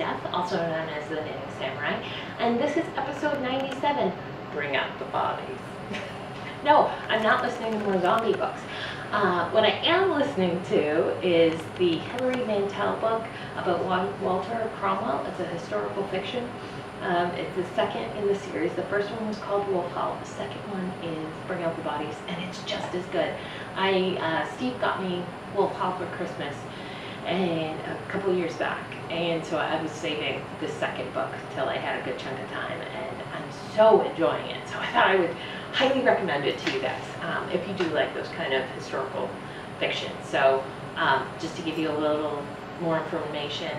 Steph, also known as the Knitting Samurai, and this is episode 97, Bring Out the Bodies. No, I'm not listening to more zombie books. What I am listening to is the Hilary Mantel book about Walter Cromwell. It's a historical fiction. It's the second in the series. The first one was called Wolf Hall. The second one is Bring Out the Bodies, and it's just as good. Steve got me Wolf Hall for Christmas and a couple years back, and so I was saving the second book till I had a good chunk of time, and I'm so enjoying it. So I thought I would highly recommend it to you guys if you do like those kind of historical fiction. So just to give you a little more information,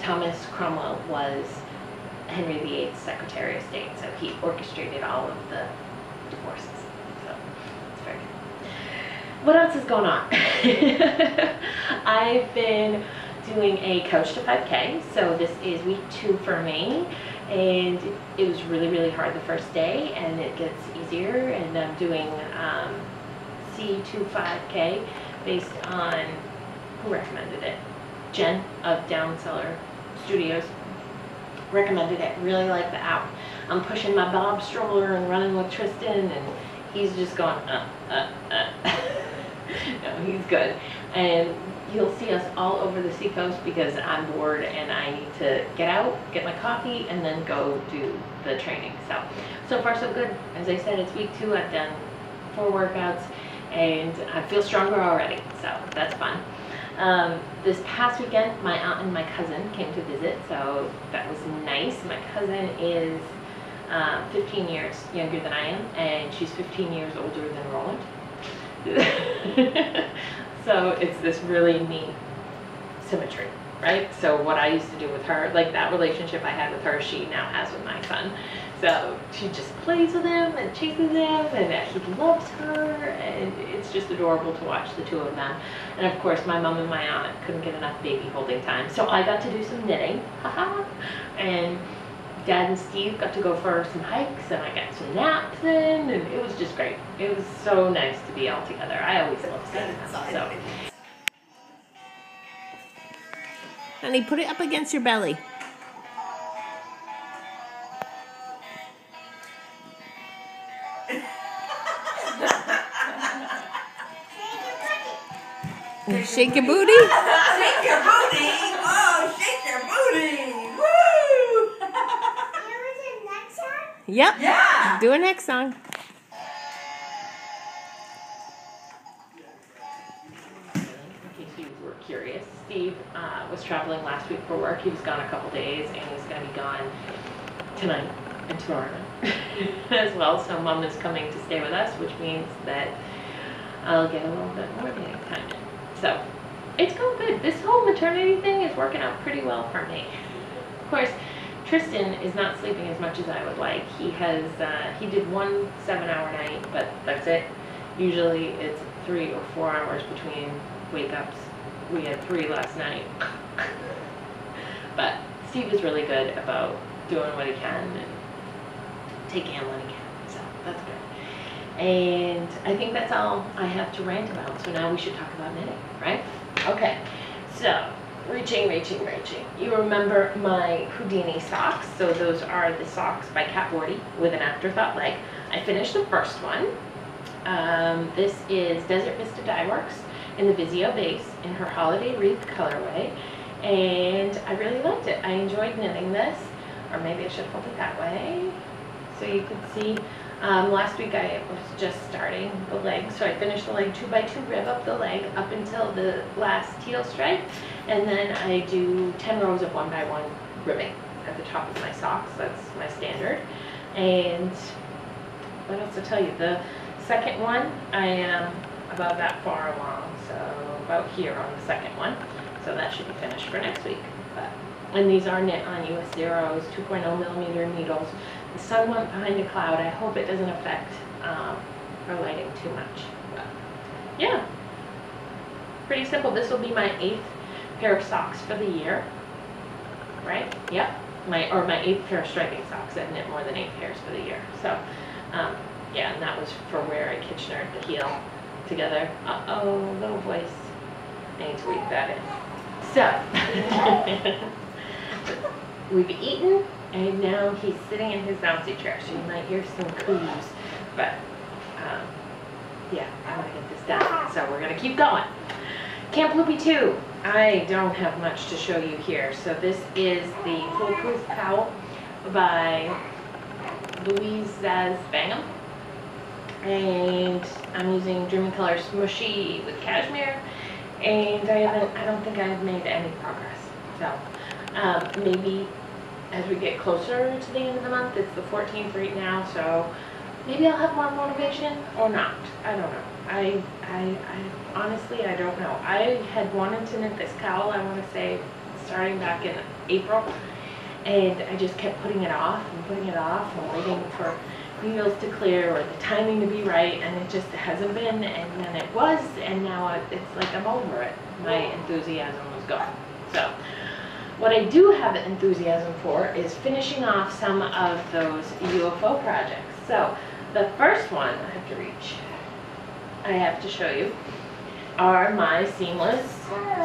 Thomas Cromwell was Henry VIII's Secretary of State, so he orchestrated all of the divorces. So it's very good. What else is going on? I've been doing a Coach to 5K, so this is week 2 for me, and it was really hard the first day, and it gets easier, and I'm doing C25K based on, who recommended it? Jen of Down Cellar Studios recommended it. Really like the app. I'm pushing my Bob stroller and running with Tristan, and he's just going No, he's good. And you'll see us all over the seacoast because I'm bored and I need to get out, get my coffee, and then go do the training. So far so good. As I said, it's week 2. I've done 4 workouts and I feel stronger already, so that's fun. This past weekend, my aunt and my cousin came to visit, so that was nice. My cousin is 15 years younger than I am, and she's 15 years older than Roland. So it's this really neat symmetry, right? So what I used to do with her, like that relationship I had with her, she now has with my son. So she just plays with him and chases him, and he loves her, and it's just adorable to watch the two of them. And of course, my mom and my aunt couldn't get enough baby holding time, so I got to do some knitting, and Dad and Steve got to go for some hikes, and I got some naps in, and it was just great. It was so nice to be all together. I always love seeing them. So. Honey, put it up against your belly. Shake your booty. Shake your booty. Oh, shake your booty. Woo! Next song? Yep. Yeah. Do a next song. In case you were curious, Steve was traveling last week for work. He was gone a couple days, and he's going to be gone tonight and tomorrow as well. So Mom is coming to stay with us, which means that I'll get a little bit more knitting time in. So it's going good. This whole maternity thing is working out pretty well for me. Of course, Tristan is not sleeping as much as I would like. He did 1 7-hour night, but that's it. Usually it's 3 or 4 hours between wake-ups. We had 3 last night. But Steve is really good about doing what he can and taking him when he can, so that's good. And I think that's all I have to rant about, so now we should talk about knitting, right? Okay, so reaching. You remember my Houdini socks, so those are the socks by Kat Bordy with an afterthought leg. I finished the first one. This is Desert Vista Dye Works in the Vizio base in her Holiday Wreath colorway, and I really liked it. I enjoyed knitting this, or maybe I should hold it that way so you can see. Last week I was just starting the leg, so I finished the leg 2x2 rib up the leg up until the last teal stripe, and then I do 10 rows of 1x1 ribbing at the top of my socks. That's my standard. And what else to tell you? The second one, I am about that far along, so about here on the second one, so that should be finished for next week. And these are knit on US Zeros, 2.0mm needles. The sun went behind a cloud. I hope it doesn't affect our lighting too much. But yeah, pretty simple. This will be my 8th pair of socks for the year, right? Yep, my 8th pair of striping socks. I've knit more than 8 pairs for the year. So yeah, and that was for where I Kitchenered the heel together. Uh-oh, little voice. I need to leave that in. So we've eaten, and now he's sitting in his bouncy chair, so you might hear some coos, but yeah, I want to get this done, so we're going to keep going. Camp Loopy 2, I don't have much to show you here. So this is the Foolproof Cowl by Louise Zaz Bangham, and I'm using Dreamy Color Smushy with cashmere, and I don't think I've made any progress. So maybe as we get closer to the end of the month, it's the 14th right now, so maybe I'll have more motivation or not. I don't know. I honestly, I don't know. I had wanted to knit this cowl, I want to say, starting back in April, and I just kept putting it off and waiting for needles to clear or the timing to be right, and it just hasn't been, and then it was, and now it's like I'm over it. My enthusiasm was gone. So what I do have enthusiasm for is finishing off some of those UFO projects. So the first one I have to reach, I have to show you, are my seamless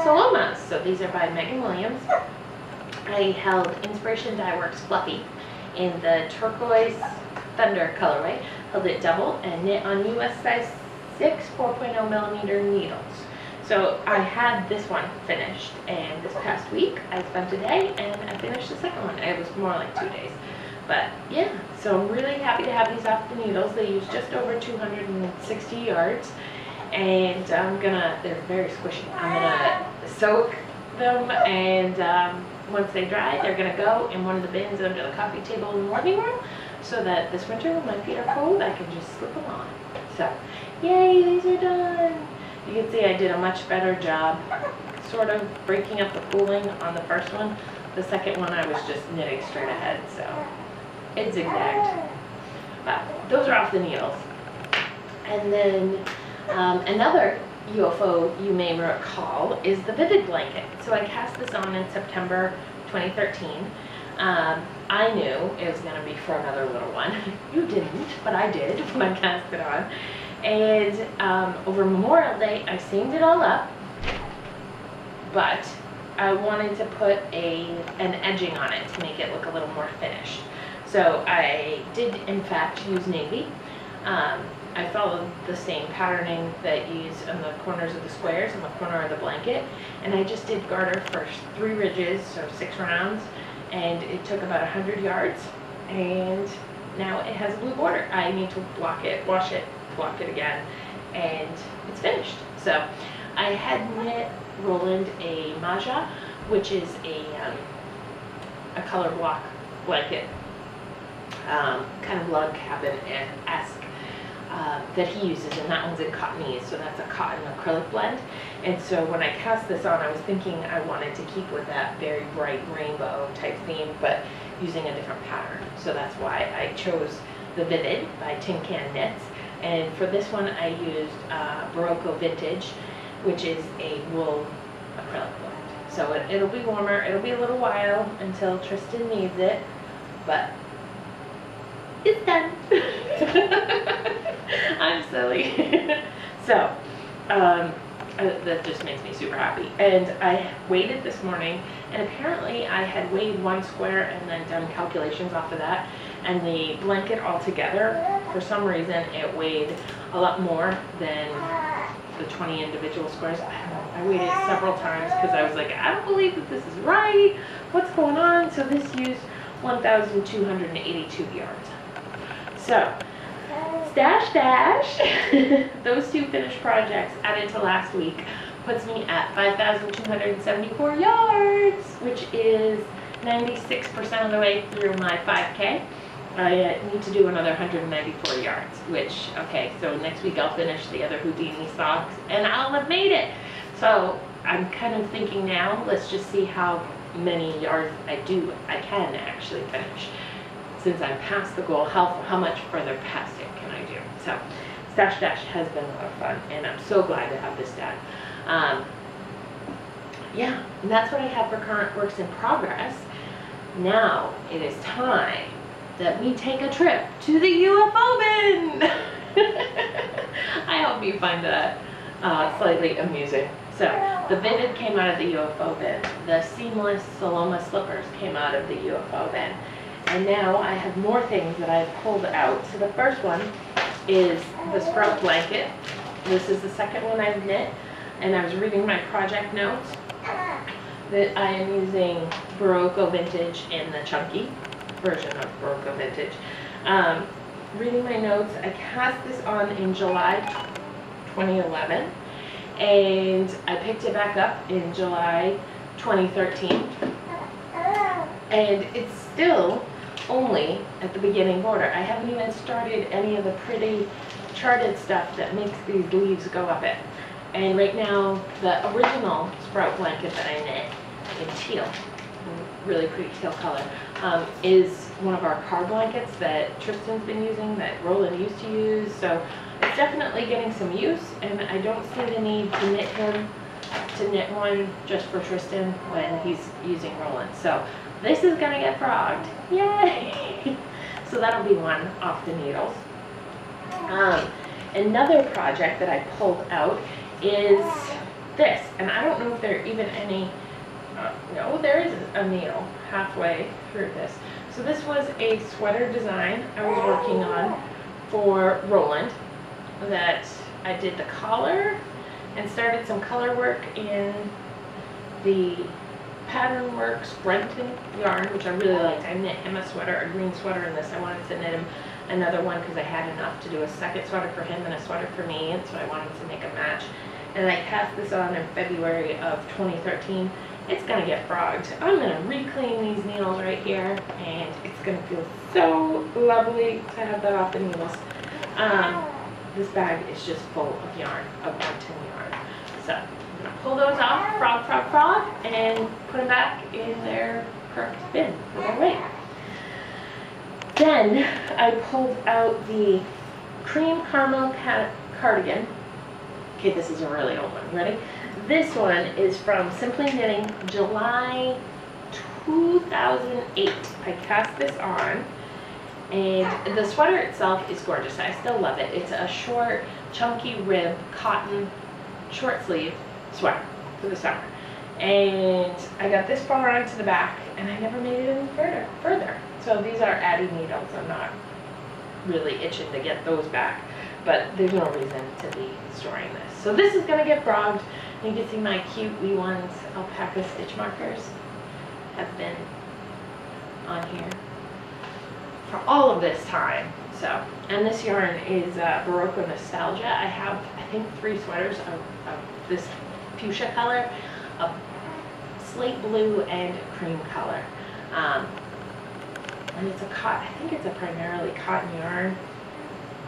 Salomas. So these are by Megan Williams. I held Inspiration Dye Works Fluffy in the turquoise thunder colorway, held it double and knit on US size 6 4.0 millimeter needles. So I had this one finished, and this past week I spent a day and I finished the second one. It was more like 2 days. But yeah, so I'm really happy to have these off the needles. They use just over 260 yards, and they're very squishy. I'm gonna soak them, and once they dry, they're gonna go in one of the bins under the coffee table in the living room, so that this winter when my feet are cold, I can just slip them on. So, yay, these are done. You can see I did a much better job sort of breaking up the pooling on the first one. The second one I was just knitting straight ahead, so it zigzagged. But those are off the needles. And then another UFO you may recall is the Vivid Blanket. So I cast this on in September 2013. I knew it was going to be for another little one. You didn't, but I did when I cast it on. And over Memorial Day, I seamed it all up, but I wanted to put an edging on it to make it look a little more finished. So I did, in fact, use navy. I followed the same patterning that you use on the corners of the squares on the corner of the blanket, and I just did garter for 3 ridges, so 6 rounds, and it took about 100 yards, and now it has a blue border. I need to block it, wash it, block it again, and it's finished. So I had knit Roland a Maja, which is a color block blanket, kind of log cabin-esque, that he uses, and that one's in cottonese, so that's a cotton acrylic blend. And so when I cast this on, I was thinking I wanted to keep with that very bright rainbow type theme, but using a different pattern. So that's why I chose the Vivid by Tin Can Knits. And for this one, I used Barocco Vintage, which is a wool acrylic blend. So it'll be warmer. It'll be a little while until Tristan needs it, but it's done. I'm silly. So that just makes me super happy. And I weighed it this morning, and apparently I had weighed 1 square and then done calculations off of that, and the blanket altogether, for some reason, it weighed a lot more than the 20 individual squares. I don't know. I weighed it several times because I was like, I don't believe that this is right. What's going on? So this used 1,282 yards. So, stash, those 2 finished projects added to last week puts me at 5,274 yards, which is 96% of the way through my 5K. I need to do another 194 yards, which, okay, so next week I'll finish the other Houdini socks, and I'll have made it. So I'm kind of thinking now, let's just see how many yards I can actually finish. Since I'm past the goal, how much further past it can I do? So Stash Dash has been a lot of fun, and I'm so glad to have this done. Yeah, and that's what I have for current works in progress. Now it is time that we take a trip to the UFO bin. I hope you find that slightly amusing. So the Vivid came out of the UFO bin. The seamless Saloma slippers came out of the UFO bin. And now I have more things that I've pulled out. So the first one is the Sprout blanket. This is the second one I've knit. And I was reading my project notes that I am using Barocco Vintage in the chunky version of Barocco Vintage. Reading my notes, I cast this on in July 2011. And I picked it back up in July 2013. And it's still only at the beginning border. I haven't even started any of the pretty charted stuff that makes these leaves go up it. And right now, the original Sprout blanket that I knit in teal, really pretty teal color, is one of our car blankets that Tristan's been using, that Roland used to use. So it's definitely getting some use, and I don't see the need to knit one just for Tristan when he's using Roland. So this is gonna get frogged, yay! So that'll be one off the needles. Another project that I pulled out is this, and I don't know if there are even any, no, there is a needle halfway through this. So this was a sweater design I was working on for Roland, that I did the collar and started some color work in the Pattern Works Brenton yarn, which I really liked. I knit him a sweater, a green sweater in this. I wanted to knit him another one because I had enough to do a second sweater for him and a sweater for me, and so I wanted to make a match. And I cast this on in February of 2013. It's gonna get frogged. I'm gonna reclean these needles right here, and it's gonna feel so lovely to have that off the needles. This bag is just full of yarn, of Brenton yarn. So I'm gonna pull those off, frog, and put them back in their correct bin for their weight. Then I pulled out the cream caramel cardigan. Okay, this is a really old one. Ready? This one is from Simply Knitting, July 2008. I cast this on, and the sweater itself is gorgeous. I still love it. It's a short, chunky rib, cotton, short sleeve sweater for the summer. And I got this far onto the back, and I never made it any further. So these are Addy needles. I'm not really itching to get those back, but there's no reason to be storing this. So this is gonna get frogged. You can see my cute wee ones alpaca stitch markers have been on here for all of this time. So, and this yarn is Barocco Nostalgia. I have, I think, 3 sweaters of this fuchsia color, a slate blue, and a cream color. And it's a cotton, I think it's a primarily cotton yarn,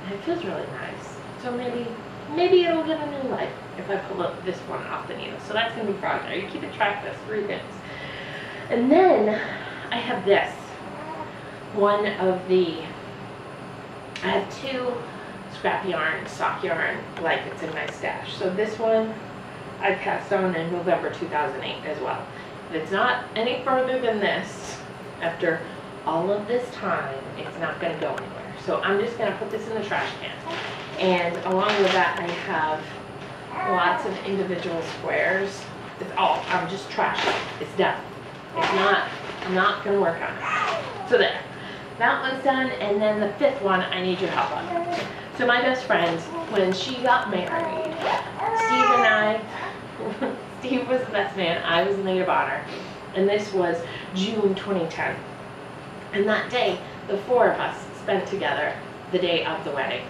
and it feels really nice. So maybe it'll get a new life if I pull up this one off the needle. So that's gonna be frogged. Are you keeping track of 3 things? And then I have this. One of the, I have 2 scrap yarn, sock yarn blankets in my stash. So this one I cast on in November 2008 as well. If it's not any further than this, after all of this time, it's not gonna go anywhere. So I'm just gonna put this in the trash can. And along with that, I have lots of individual squares. It's all, I'm just trashing it. It's done. It's not, I'm not gonna work on it. So there, that one's done. And then the 5th one, I need your help on. So my best friend, when she got married, Steve and I, Steve was the best man, I was the maid of honor. And this was June 2010. And that day, the 4 of us spent together the day of the wedding,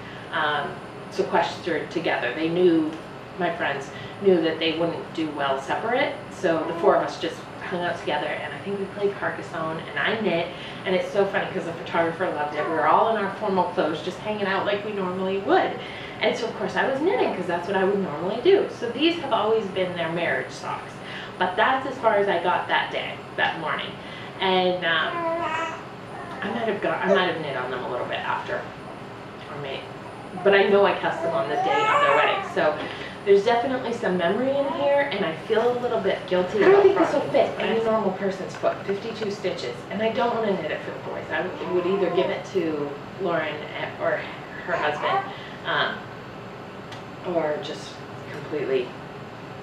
sequestered together. They knew, my friends knew that they wouldn't do well separate, so the 4 of us just hung out together, and I think we played Carcassonne, and I knit, and it's so funny because the photographer loved it. We were all in our formal clothes, just hanging out like we normally would. And so of course I was knitting because that's what I would normally do. So these have always been their marriage socks, but that's as far as I got that day, that morning. And I might have knit on them a little bit after, or maybe, but I know I cast them on the day of their wedding. So there's definitely some memory in here, and I feel a little bit guilty. I don't think this will fit any normal person's foot, 52 stitches, and I don't want to knit it for the boys. I would either give it to Lauren or her husband, or just completely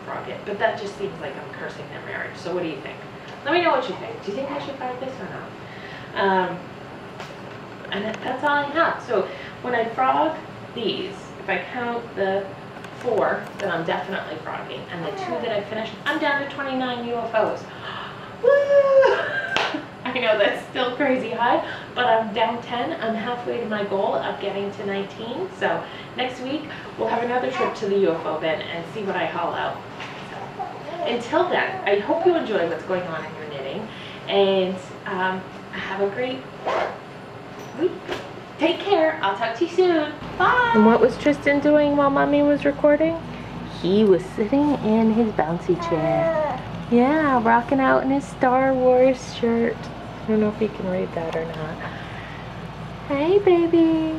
frog it, but that just seems like I'm cursing their marriage. So what do you think? Let me know what you think. Do you think I should frog this or not? And that's all I have. So when I frog these, if I count the 4 that I'm definitely frogging and the 2 that I finished, I'm down to 29 UFOs. Woo! I know that's still crazy high, but I'm down 10. I'm halfway to my goal of getting to 19. So next week we'll have another trip to the UFO bin and see what I haul out. So, until then, I hope you enjoy what's going on in your knitting, and have a great week. Take care. I'll talk to you soon. Bye. And what was Tristan doing while Mommy was recording? He was sitting in his bouncy chair. Yeah, rocking out in his Star Wars shirt. I don't know if you can read that or not. Hey, baby.